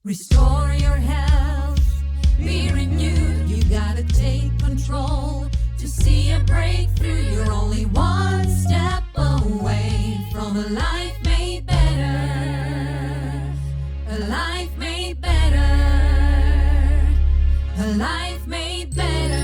Restore your health, be renewed. You gotta take control to see a breakthrough. You're only one step away from a life made better. A life made better. A life made better.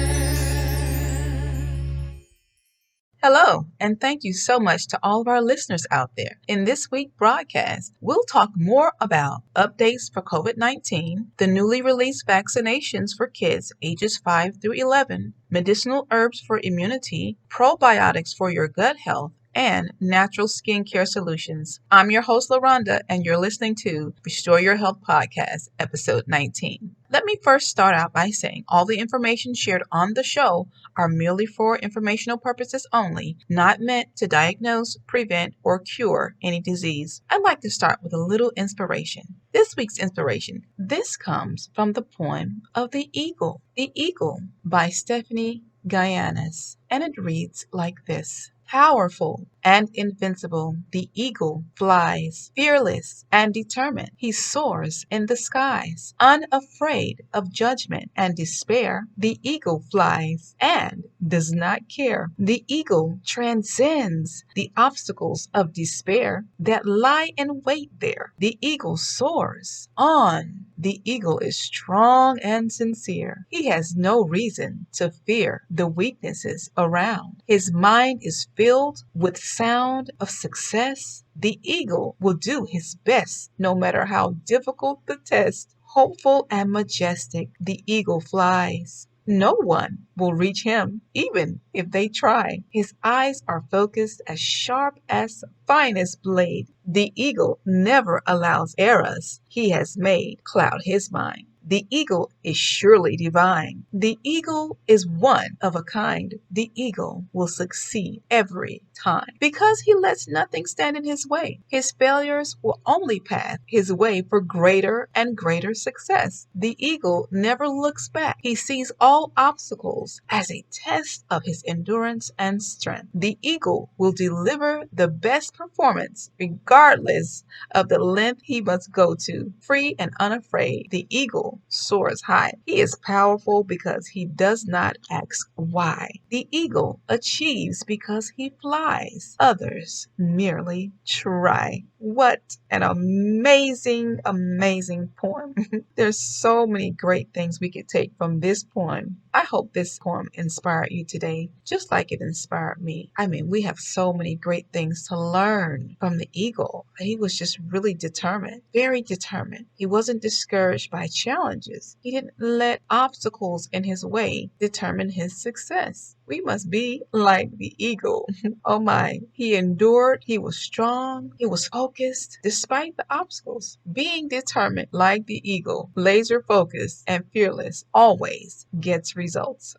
Hello, and thank you so much to all of our listeners out there. In this week's broadcast, we'll talk more about updates for COVID-19, the newly released vaccinations for kids ages 5 through 11, medicinal herbs for immunity, probiotics for your gut health, and natural skincare solutions. I'm your host, Laronda, and you're listening to Restore Your Health Podcast, episode 19. Let me first start out by saying all the information shared on the show are merely for informational purposes only, not meant to diagnose, prevent, or cure any disease. I'd like to start with a little inspiration. This week's inspiration, this comes from the poem of The Eagle. The Eagle by Stephanie Gaianes, and it reads like this. Powerful and invincible, the eagle flies, fearless and determined. He soars in the skies, unafraid of judgment and despair. The eagle flies and does not care. The eagle transcends the obstacles of despair that lie in wait there. The eagle soars on. The eagle is strong and sincere. He has no reason to fear the weaknesses around. His mind is filled with sound of success. The eagle will do his best no matter how difficult the test. Hopeful and majestic, the eagle flies. No one will reach him, even if they try. His eyes are focused as sharp as the finest blade. The eagle never allows errors he has made cloud his mind. The eagle is surely divine. The eagle is one of a kind. The eagle will succeed every time because he lets nothing stand in his way. His failures will only path his way for greater and greater success. The eagle never looks back. He sees all obstacles as a test of his endurance and strength. The eagle will deliver the best performance regardless of the length he must go to. Free and unafraid, the eagle soars high. He is powerful because he does not ask why. The eagle achieves because he flies. Others merely try. What an amazing, amazing poem. There's so many great things we could take from this poem. I hope this poem inspired you today, just like it inspired me. I mean, we have so many great things to learn from the eagle. He was just really determined, very determined. He wasn't discouraged by challenges. He didn't let obstacles in his way determine his success. We must be like the eagle. Oh my. He endured. He was strong. He was focused despite the obstacles. Being determined like the eagle, laser focused and fearless, always gets results.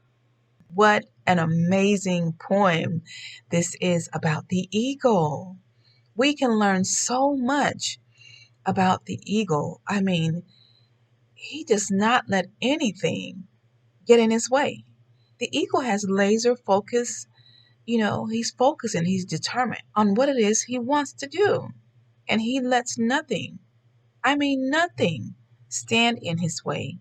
What an amazing poem this is about the eagle. We can learn so much about the eagle. I mean, he does not let anything get in his way. The eagle has laser focus. He's focused and he's determined on what it is he wants to do. And he lets nothing, nothing, stand in his way.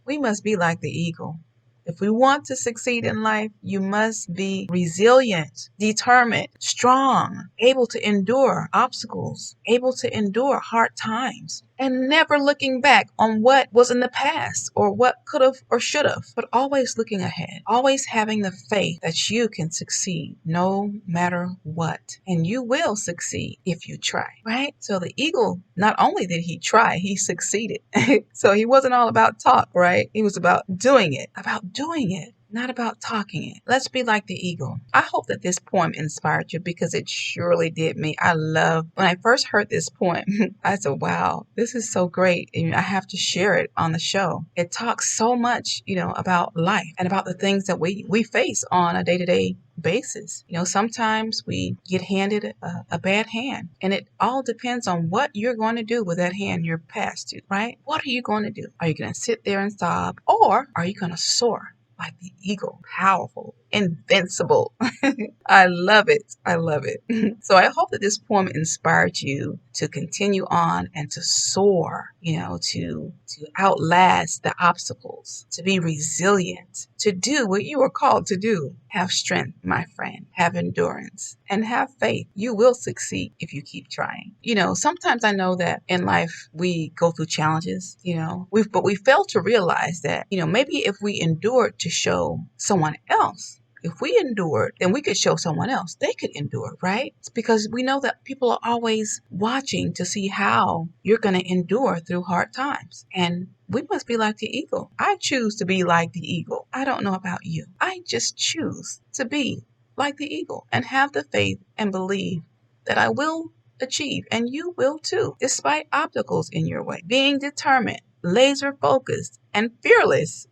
We must be like the eagle. If we want to succeed in life, you must be resilient, determined, strong, able to endure obstacles, able to endure hard times, and never looking back on what was in the past or what could have or should have, but always looking ahead, always having the faith that you can succeed no matter what. And you will succeed if you try, right? So the eagle, not only did he try, he succeeded. So he wasn't all about talk, right? He was about doing it, not about talking it. Let's be like the eagle. I hope that this poem inspired you because it surely did me. When I first heard this poem, I said, wow, this is so great. And I have to share it on the show. It talks so much, about life and about the things that we face on a day-to-day basis. Sometimes we get handed a bad hand, and it all depends on what you're going to do with that hand you're passed to, right? What are you going to do? Are you going to sit there and sob, or are you going to soar like the eagle, powerful, invincible. I love it. I love it. So I hope that this poem inspired you to continue on and to soar, to outlast the obstacles, to be resilient, to do what you were called to do. Have strength, my friend. Have endurance and have faith. You will succeed if you keep trying. Sometimes I know that in life we go through challenges, but we fail to realize that, maybe if we endured to show someone else, if we endured, then we could show someone else they could endure, right? It's because we know that people are always watching to see how you're going to endure through hard times. And we must be like the eagle. I choose to be like the eagle. I don't know about you. I just choose to be like the eagle and have the faith and believe that I will achieve, and you will too, despite obstacles in your way. Being determined, laser focused, and fearless.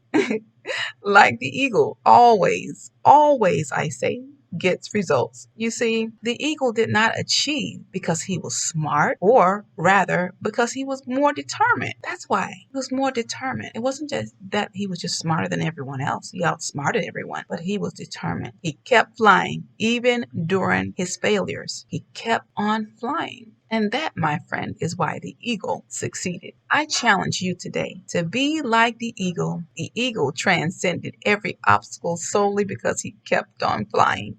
Like the eagle, always, I say, gets results. You see, the eagle did not achieve because he was smart, or rather, because he was more determined. That's why he was more determined. It wasn't just that he was just smarter than everyone else. He outsmarted everyone, but he was determined. He kept flying, even during his failures. He kept on flying. And that, my friend, is why the eagle succeeded. I challenge you today to be like the eagle. The eagle transcended every obstacle solely because he kept on flying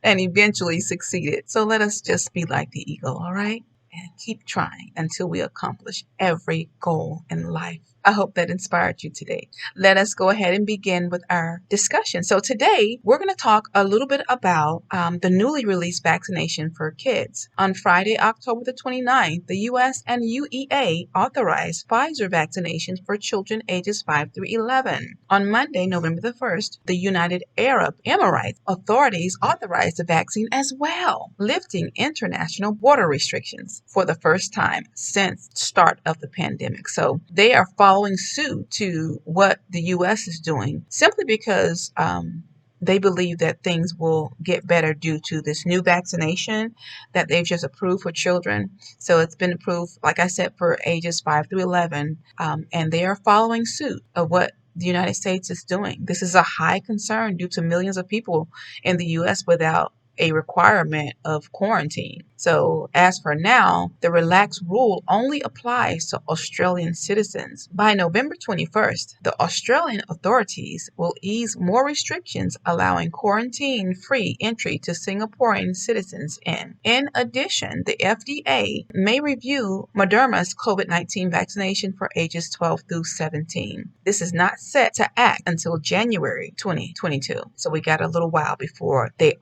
and eventually succeeded. So let us just be like the eagle, all right? And keep trying until we accomplish every goal in life. I hope that inspired you today. Let us go ahead and begin with our discussion. So today we're going to talk a little bit about the newly released vaccination for kids. On Friday, October the 29th, the U.S. and UEA authorized Pfizer vaccinations for children ages 5 through 11. On Monday, November the 1st, the United Arab Emirates authorities authorized the vaccine as well, lifting international border restrictions for the first time since start of the pandemic. So they are following suit to what the U.S. is doing simply because they believe that things will get better due to this new vaccination that they've just approved for children. So it's been approved, like I said, for ages 5 through 11, and they are following suit of what the United States is doing. This is a high concern due to millions of people in the U.S. without a requirement of quarantine. So as for now, the relaxed rule only applies to Australian citizens. By November 21st, the Australian authorities will ease more restrictions, allowing quarantine-free entry to Singaporean citizens in. In addition, the FDA may review Moderna's COVID-19 vaccination for ages 12 through 17. This is not set to act until January 2022. So we got a little while before they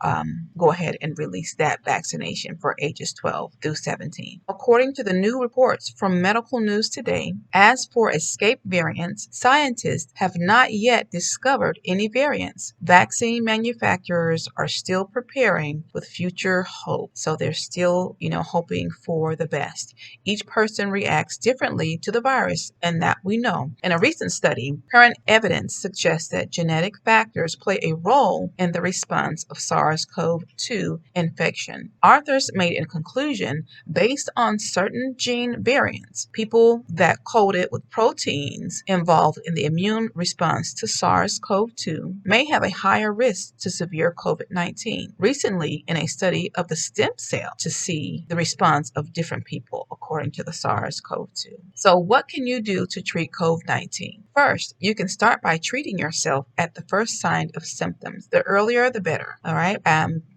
go ahead and release that vaccination for ages 12 through 17. According to the new reports from Medical News Today, as for escape variants, scientists have not yet discovered any variants. Vaccine manufacturers are still preparing with future hope. So they're still, hoping for the best. Each person reacts differently to the virus, and that we know. In a recent study, current evidence suggests that genetic factors play a role in the response of SARS-CoV-2 infection. Authors made a conclusion based on certain gene variants. People that coded with proteins involved in the immune response to SARS-CoV-2 may have a higher risk to severe COVID-19. Recently, in a study of the stem cell to see the response of different people according to the SARS-CoV-2. So what can you do to treat COVID-19? First, you can start by treating yourself at the first sign of symptoms. The earlier, the better, all right?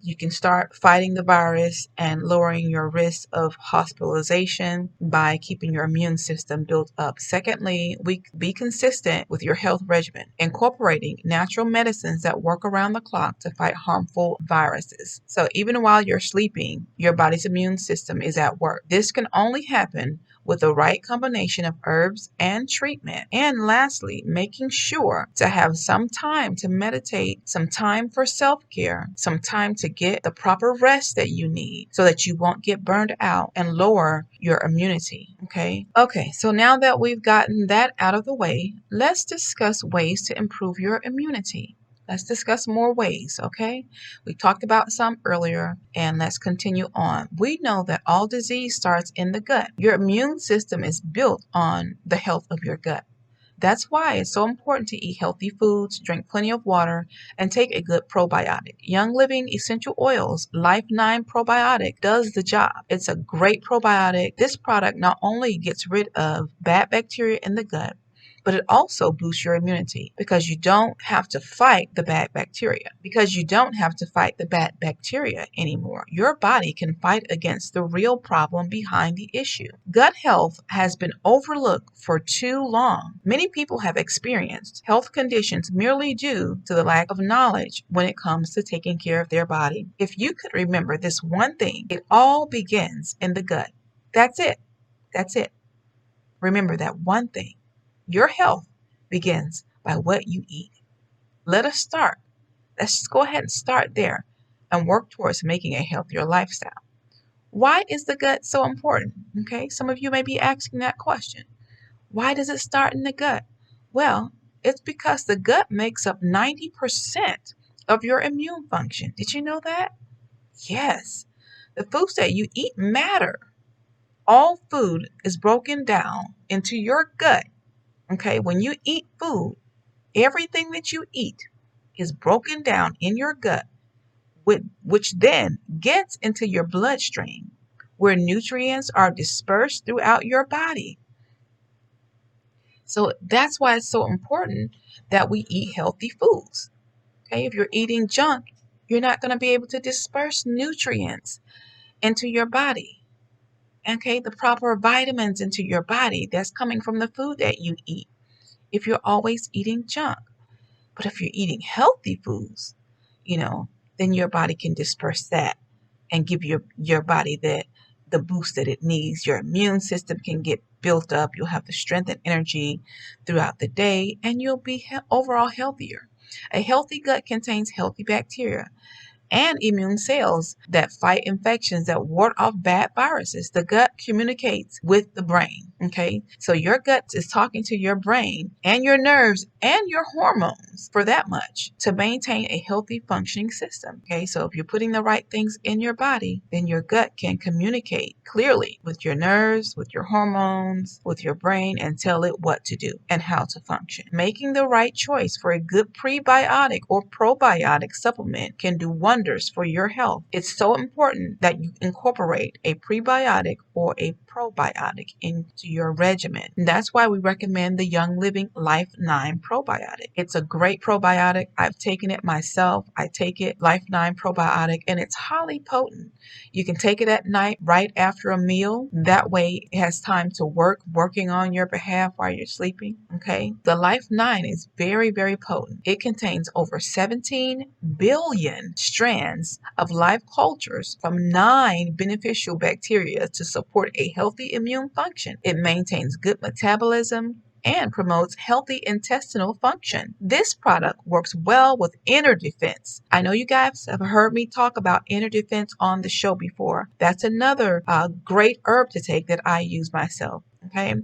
You can start fighting the virus and lowering your risk of hospitalization by keeping your immune system built up. Secondly, be consistent with your health regimen, incorporating natural medicines that work around the clock to fight harmful viruses. So even while you're sleeping, your body's immune system is at work. This can only happen with the right combination of herbs and treatment. And lastly, making sure to have some time to meditate, some time for self-care, some time to get the proper rest that you need so that you won't get burned out and lower your immunity. Okay, so now that we've gotten that out of the way, let's discuss ways to improve your immunity. Let's discuss more ways, okay? We talked about some earlier, and let's continue on. We know that all disease starts in the gut. Your immune system is built on the health of your gut. That's why it's so important to eat healthy foods, drink plenty of water, and take a good probiotic. Young Living Essential Oils Life 9 Probiotic does the job. It's a great probiotic. This product not only gets rid of bad bacteria in the gut, but it also boosts your immunity because you don't have to fight the bad bacteria. Because you don't have to fight the bad bacteria anymore. Your body can fight against the real problem behind the issue. Gut health has been overlooked for too long. Many people have experienced health conditions merely due to the lack of knowledge when it comes to taking care of their body. If you could remember this one thing, it all begins in the gut. That's it. That's it. Remember that one thing. Your health begins by what you eat. Let us start. Let's just go ahead and start there and work towards making a healthier lifestyle. Why is the gut so important? Okay, some of you may be asking that question. Why does it start in the gut? Well, it's because the gut makes up 90% of your immune function. Did you know that? Yes. The foods that you eat matter. All food is broken down into your gut. Okay, when you eat food, everything that you eat is broken down in your gut, which then gets into your bloodstream, where nutrients are dispersed throughout your body. So that's why it's so important that we eat healthy foods. Okay, if you're eating junk, you're not going to be able to disperse nutrients into your body. Okay, the proper vitamins into your body that's coming from the food that you eat if you're always eating junk. But if you're eating healthy foods, then your body can disperse that and give your body the boost that it needs. Your immune system can get built up. You'll have the strength and energy throughout the day, and you'll be overall healthier. A healthy gut contains healthy bacteria and immune cells that fight infections, that ward off bad viruses. The gut communicates with the brain, okay? So your gut is talking to your brain and your nerves and your hormones, for that much, to maintain a healthy functioning system, okay? So if you're putting the right things in your body, then your gut can communicate clearly with your nerves, with your hormones, with your brain, and tell it what to do and how to function. Making the right choice for a good prebiotic or probiotic supplement can do wonders for your health. It's so important that you incorporate a prebiotic or a probiotic into your regimen. And that's why we recommend the Young Living Life 9 probiotic. It's a great probiotic. I've taken it myself. I take it, Life 9 probiotic, and it's highly potent. You can take it at night right after a meal. That way it has time to working on your behalf while you're sleeping. Okay. The Life 9 is very, very potent. It contains over 17 billion strands of live cultures from 9 beneficial bacteria to support a healthy immune function. It maintains good metabolism and promotes healthy intestinal function. This product works well with inner defense. I know you guys have heard me talk about inner defense on the show before. That's another great herb to take that I use myself. Okay,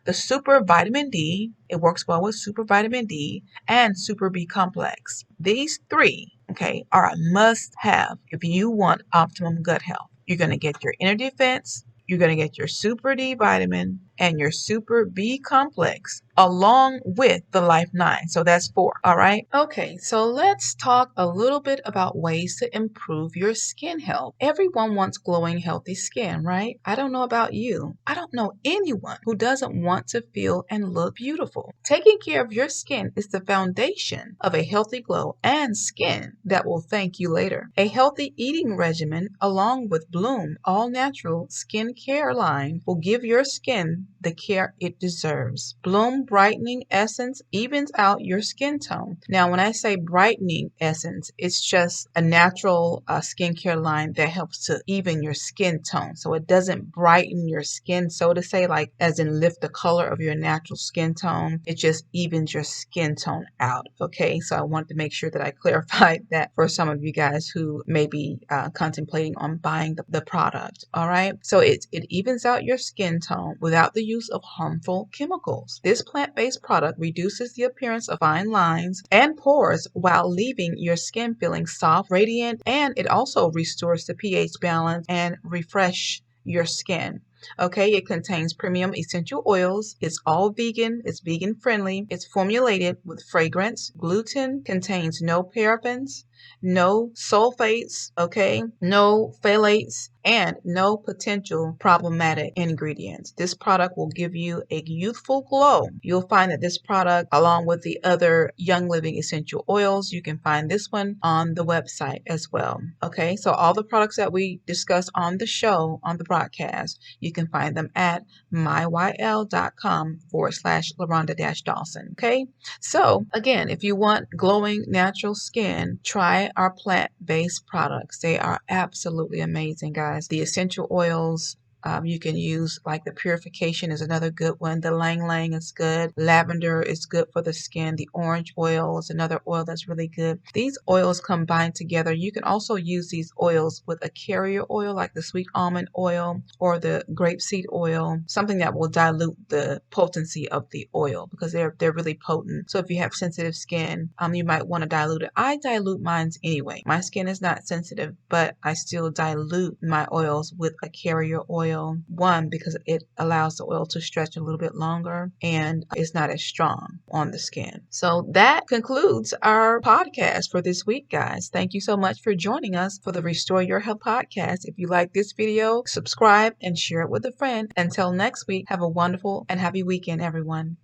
the super vitamin D, it works well with super vitamin D and super B complex. These three, okay, are a must have if you want optimum gut health. You're going to get your inner defense, you're going to get your super D vitamin and your super B complex along with the Life 9. So that's 4. All right. Okay. So let's talk a little bit about ways to improve your skin health. Everyone wants glowing, healthy skin, right? I don't know about you. I don't know anyone who doesn't want to feel and look beautiful. Taking care of your skin is the foundation of a healthy glow and skin that will thank you later. A healthy eating regimen along with Bloom all natural skin care line will give your skin the care it deserves. Bloom Brightening Essence evens out your skin tone. Now, when I say brightening essence, it's just a natural skincare line that helps to even your skin tone. So it doesn't brighten your skin, so to say, like as in lift the color of your natural skin tone. It just evens your skin tone out. Okay, so I wanted to make sure that I clarified that for some of you guys who may be contemplating on buying the product. All right, so it evens out your skin tone without the use of harmful chemicals. This plant-based product reduces the appearance of fine lines and pores while leaving your skin feeling soft, radiant, and it also restores the pH balance and refresh your skin. Okay, it contains premium essential oils. It's all vegan. It's vegan friendly. It's formulated with fragrance. Gluten, contains no parabens, no sulfates, okay, no phthalates, and no potential problematic ingredients. This product will give you a youthful glow. You'll find that this product, along with the other Young Living essential oils, you can find this one on the website as well. Okay, so all the products that we discussed on the show, on the broadcast, you can find them at myl.com/Laronda-Dawson. Okay, so again, if you want glowing natural skin, try our plant-based products. They are absolutely amazing, guys. The essential oils, you can use, like the purification is another good one. The Lang Lang is good. Lavender is good for the skin. The orange oil is another oil that's really good. These oils combined together. You can also use these oils with a carrier oil like the sweet almond oil or the grapeseed oil, something that will dilute the potency of the oil because they're really potent. So if you have sensitive skin, you might want to dilute it. I dilute mine anyway. My skin is not sensitive, but I still dilute my oils with a carrier oil. One, because it allows the oil to stretch a little bit longer and it's not as strong on the skin. So that concludes our podcast for this week, guys. Thank you so much for joining us for the Restore Your Health podcast. If you like this video, subscribe and share it with a friend. Until next week, have a wonderful and happy weekend, everyone.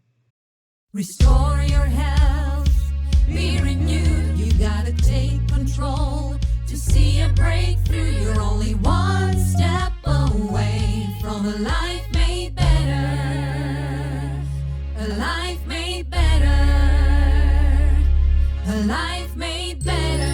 Restore your health, be renewed. You gotta take control to see a breakthrough. You're only one step away from a life made better. A life made better. A life made better.